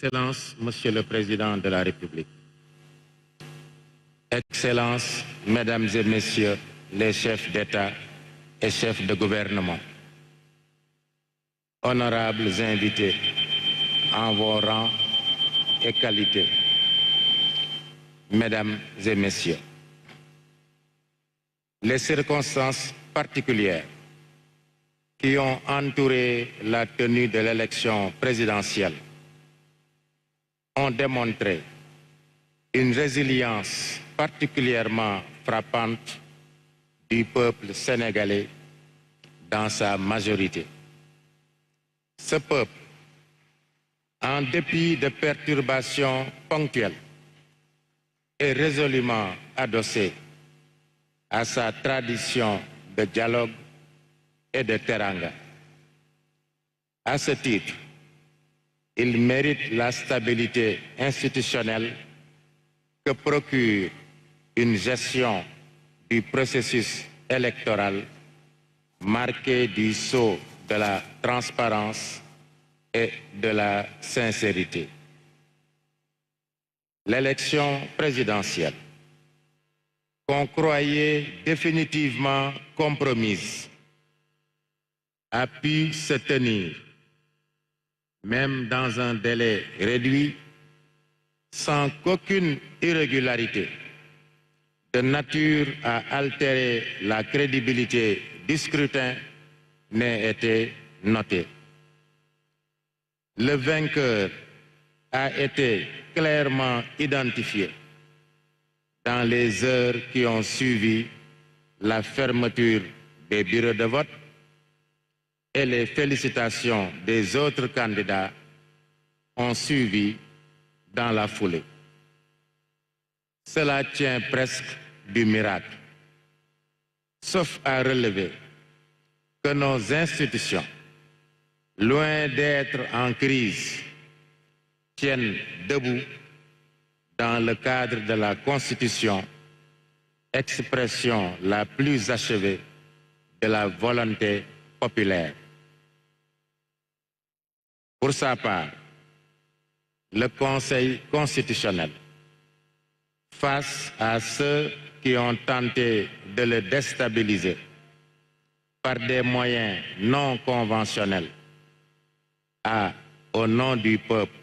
Excellences, Monsieur le Président de la République, Excellences, Mesdames et Messieurs les chefs d'État et chefs de gouvernement, honorables invités en vos rangs et qualités, Mesdames et Messieurs, les circonstances particulières qui ont entouré la tenue de l'élection présidentielle ont démontré une résilience particulièrement frappante du peuple sénégalais dans sa majorité. Ce peuple, en dépit de perturbations ponctuelles, est résolument adossé à sa tradition de dialogue et de teranga. À ce titre, il mérite la stabilité institutionnelle que procure une gestion du processus électoral marquée du sceau de la transparence et de la sincérité. L'élection présidentielle, qu'on croyait définitivement compromise, a pu se tenir, même dans un délai réduit, sans qu'aucune irrégularité de nature à altérer la crédibilité du scrutin n'ait été notée. Le vainqueur a été clairement identifié dans les heures qui ont suivi la fermeture des bureaux de vote et les félicitations des autres candidats ont suivi dans la foulée. Cela tient presque du miracle, sauf à relever que nos institutions, loin d'être en crise, tiennent debout dans le cadre de la Constitution, expression la plus achevée de la volonté populaire. Pour sa part, le Conseil constitutionnel, face à ceux qui ont tenté de le déstabiliser par des moyens non conventionnels, a, au nom du peuple,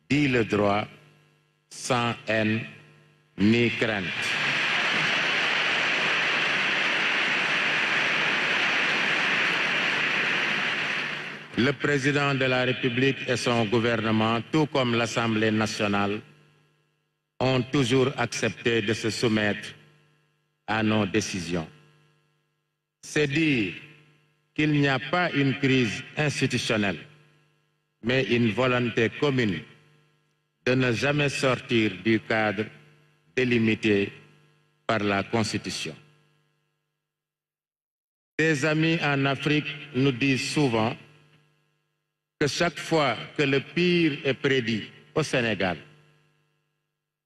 dit le droit sans haine ni crainte. Le président de la République et son gouvernement, tout comme l'Assemblée nationale, ont toujours accepté de se soumettre à nos décisions. C'est dire qu'il n'y a pas une crise institutionnelle, mais une volonté commune de ne jamais sortir du cadre délimité par la Constitution. Des amis en Afrique nous disent souvent que chaque fois que le pire est prédit au Sénégal,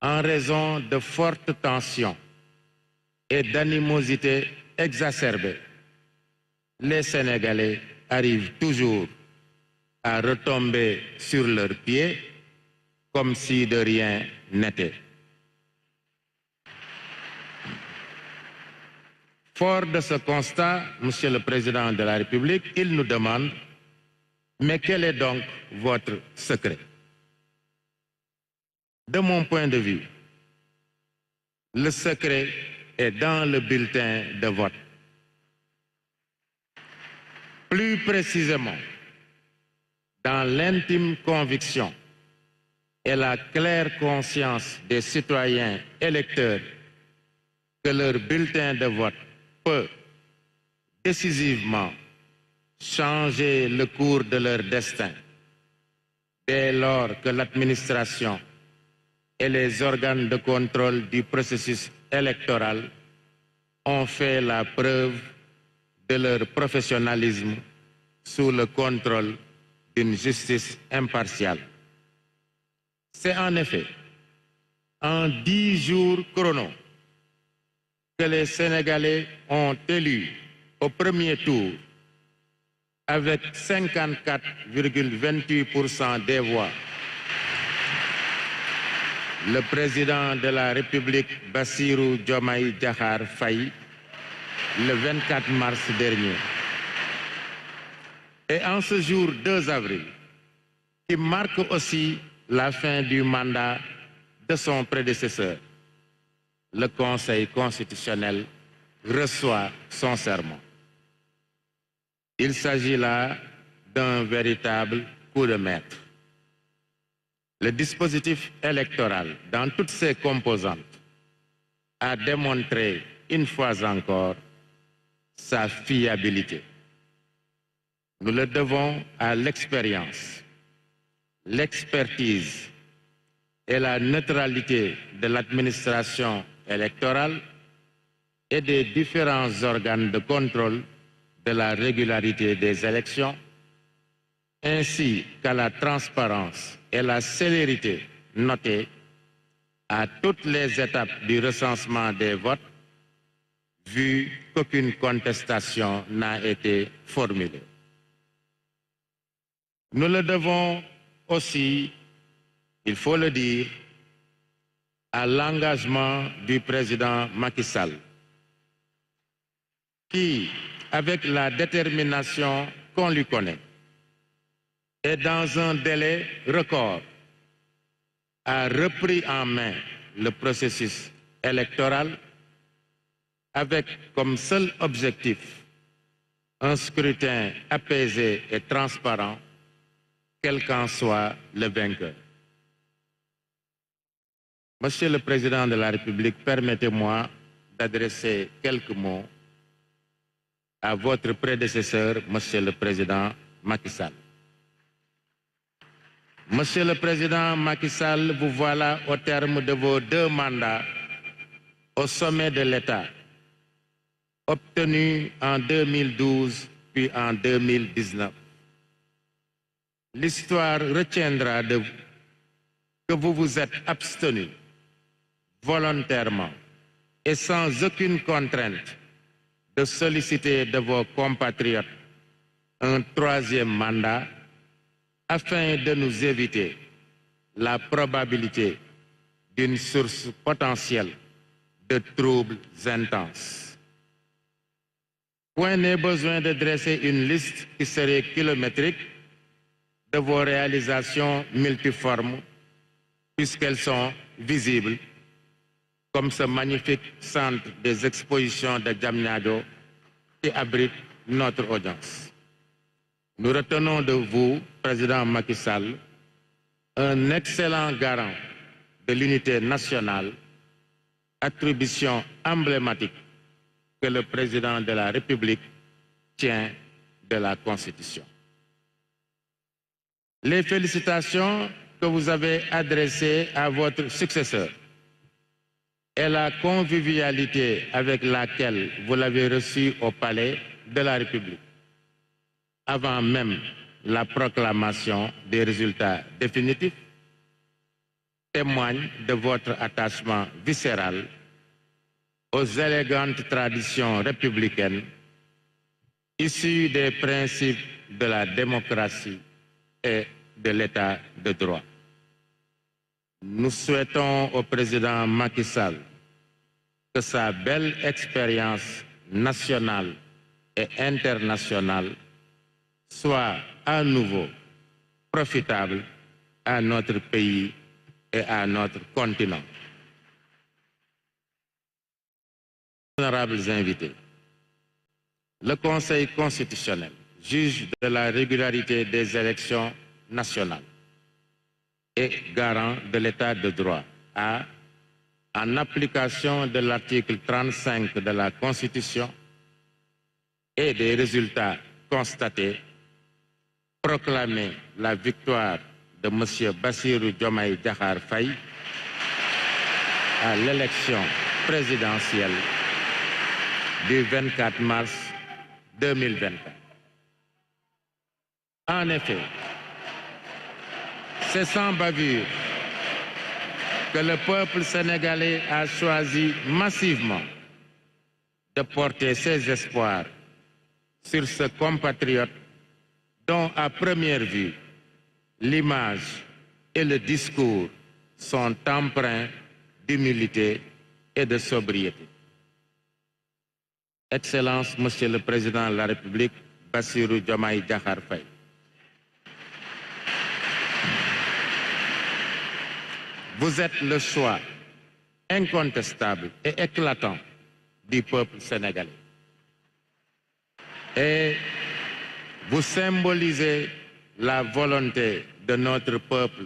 en raison de fortes tensions et d'animosités exacerbées, les Sénégalais arrivent toujours à retomber sur leurs pieds comme si de rien n'était. Fort de ce constat, Monsieur le Président de la République, il nous demande: mais quel est donc votre secret? De mon point de vue, le secret est dans le bulletin de vote. Plus précisément, dans l'intime conviction et la claire conscience des citoyens électeurs que leur bulletin de vote peut décisivement changer le cours de leur destin dès lors que l'administration et les organes de contrôle du processus électoral ont fait la preuve de leur professionnalisme sous le contrôle d'une justice impartiale. C'est en effet en 10 jours chrono que les Sénégalais ont élu au premier tour avec 54,28% des voix le président de la République Bassirou Diomaye Diakhar Faye le 24 mars dernier. Et en ce jour 2 avril, qui marque aussi la fin du mandat de son prédécesseur, le Conseil constitutionnel reçoit son serment. Il s'agit là d'un véritable coup de maître. Le dispositif électoral, dans toutes ses composantes, a démontré une fois encore sa fiabilité. Nous le devons à l'expérience, l'expertise et la neutralité de l'administration électorale et des différents organes de contrôle de la régularité des élections, ainsi qu'à la transparence et la célérité notée à toutes les étapes du recensement des votes, vu qu'aucune contestation n'a été formulée. Nous le devons aussi, il faut le dire, à l'engagement du président Macky Sall, qui, avec la détermination qu'on lui connaît, et dans un délai record, a repris en main le processus électoral avec comme seul objectif un scrutin apaisé et transparent, quel qu'en soit le vainqueur. Monsieur le Président de la République, permettez-moi d'adresser quelques mots à votre prédécesseur, Monsieur le Président Macky Sall. Monsieur le Président Macky Sall, vous voilà au terme de vos 2 mandats au sommet de l'État, obtenus en 2012 puis en 2019. L'histoire retiendra de vous que vous vous êtes abstenu volontairement et sans aucune contrainte de solliciter de vos compatriotes un 3e mandat afin de nous éviter la probabilité d'une source potentielle de troubles intenses. Point n'est besoin de dresser une liste qui serait kilométrique de vos réalisations multiformes, puisqu'elles sont visibles, comme ce magnifique centre des expositions de Diamniadio qui abrite notre audience. Nous retenons de vous, Président Macky Sall, un excellent garant de l'unité nationale, attribution emblématique que le Président de la République tient de la Constitution. Les félicitations que vous avez adressées à votre successeur et la convivialité avec laquelle vous l'avez reçu au Palais de la République, avant même la proclamation des résultats définitifs, témoignent de votre attachement viscéral aux élégantes traditions républicaines issues des principes de la démocratie et de l'État de droit. Nous souhaitons au président Macky Sall que sa belle expérience nationale et internationale soit à nouveau profitable à notre pays et à notre continent. Honorables invités, le Conseil constitutionnel, juge de la régularité des élections nationales et garant de l'État de droit, a, en application de l'article 35 de la Constitution et des résultats constatés, proclamé la victoire de M. Bassirou Diomaye Diakhar Faye à l'élection présidentielle du 24 mars 2024. En effet, c'est sans bavure que le peuple sénégalais a choisi massivement de porter ses espoirs sur ce compatriote dont, à première vue, l'image et le discours sont empreints d'humilité et de sobriété. Excellence, Monsieur le Président de la République, Bassirou Diomaye Diakhar Faye. Vous êtes le choix incontestable et éclatant du peuple sénégalais. Et vous symbolisez la volonté de notre peuple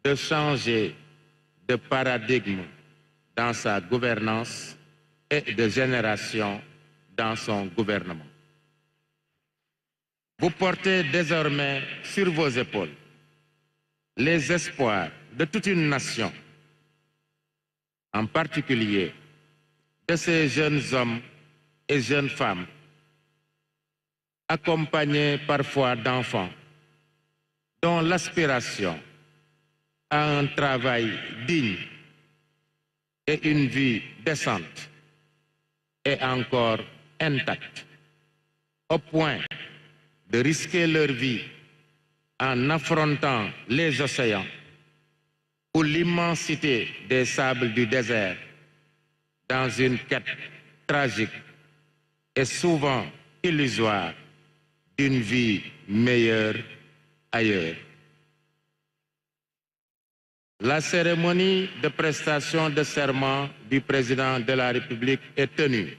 de changer de paradigme dans sa gouvernance et de génération dans son gouvernement. Vous portez désormais sur vos épaules les espoirs de toute une nation, en particulier de ces jeunes hommes et jeunes femmes, accompagnés parfois d'enfants, dont l'aspiration à un travail digne et une vie décente est encore intacte, au point de risquer leur vie en affrontant les océans ou l'immensité des sables du désert dans une quête tragique et souvent illusoire d'une vie meilleure ailleurs. La cérémonie de prestation de serment du président de la République est tenue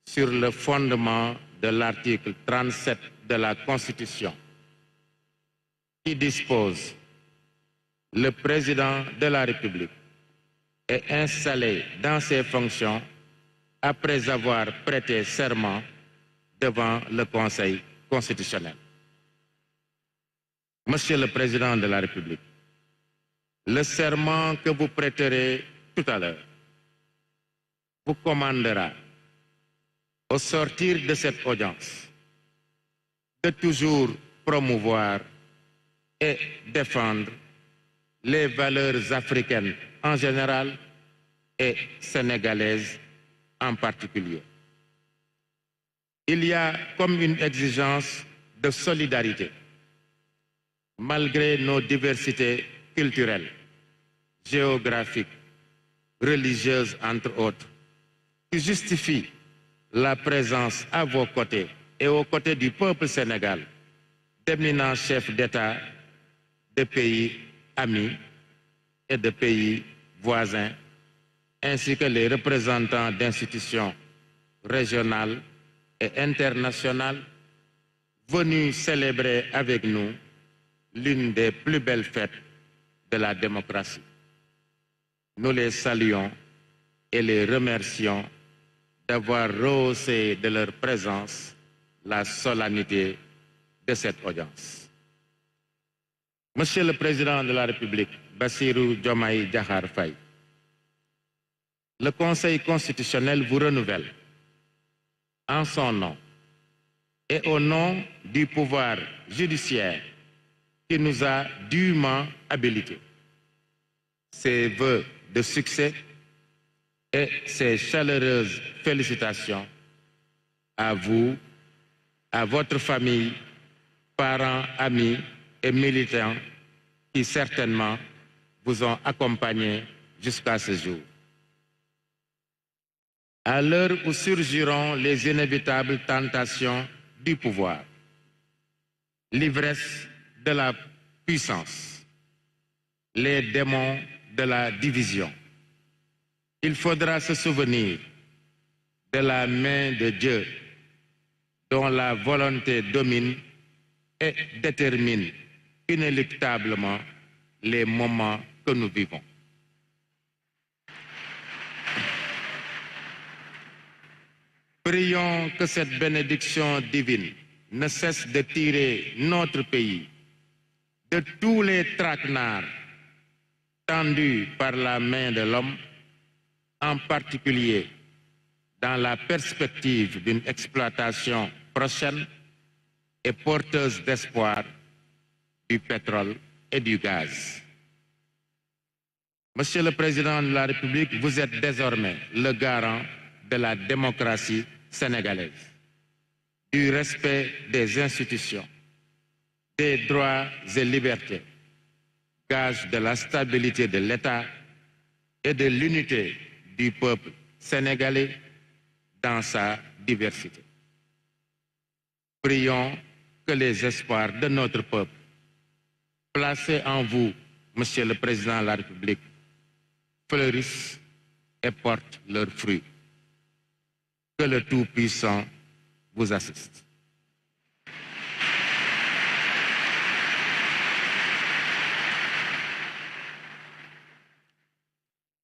sur le fondement de l'article 37 de la Constitution, qui dispose: le président de la République est installé dans ses fonctions après avoir prêté serment devant le Conseil constitutionnel. Monsieur le Président de la République, le serment que vous prêterez tout à l'heure vous commandera, au sortir de cette audience, de toujours promouvoir et défendre les valeurs africaines en général et sénégalaises en particulier. Il y a comme une exigence de solidarité, malgré nos diversités culturelles, géographiques, religieuses entre autres, qui justifie la présence à vos côtés et aux côtés du peuple sénégal d'éminents chefs d'État de pays amis et de pays voisins, ainsi que les représentants d'institutions régionales et internationales venus célébrer avec nous l'une des plus belles fêtes de la démocratie. Nous les saluons et les remercions d'avoir rehaussé de leur présence la solennité de cette audience. Monsieur le Président de la République, Bassirou Diomaye Diakhar Faye, le Conseil constitutionnel vous renouvelle en son nom et au nom du pouvoir judiciaire qui nous a dûment habilités ses vœux de succès et ses chaleureuses félicitations à vous, à votre famille, parents, amis et militants qui certainement vous ont accompagnés jusqu'à ce jour. À l'heure où surgiront les inévitables tentations du pouvoir, l'ivresse de la puissance, les démons de la division, il faudra se souvenir de la main de Dieu dont la volonté domine et détermine inéluctablement les moments que nous vivons. Prions que cette bénédiction divine ne cesse de tirer notre pays de tous les traquenards tendus par la main de l'homme, en particulier dans la perspective d'une exploitation prochaine et porteuse d'espoir du pétrole et du gaz. Monsieur le Président de la République, vous êtes désormais le garant de la démocratie sénégalaise, du respect des institutions, des droits et libertés, gage de la stabilité de l'État et de l'unité du peuple sénégalais dans sa diversité. Prions que les espoirs de notre peuple, placés en vous, Monsieur le Président de la République, fleurissent et portent leurs fruits. Que le Tout-Puissant vous assiste.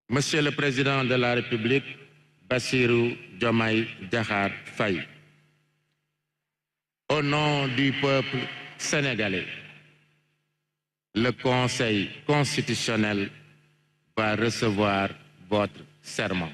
Monsieur le Président de la République, Bassirou Diomaye Diakhar Faye, au nom du peuple sénégalais, le Conseil constitutionnel va recevoir votre serment.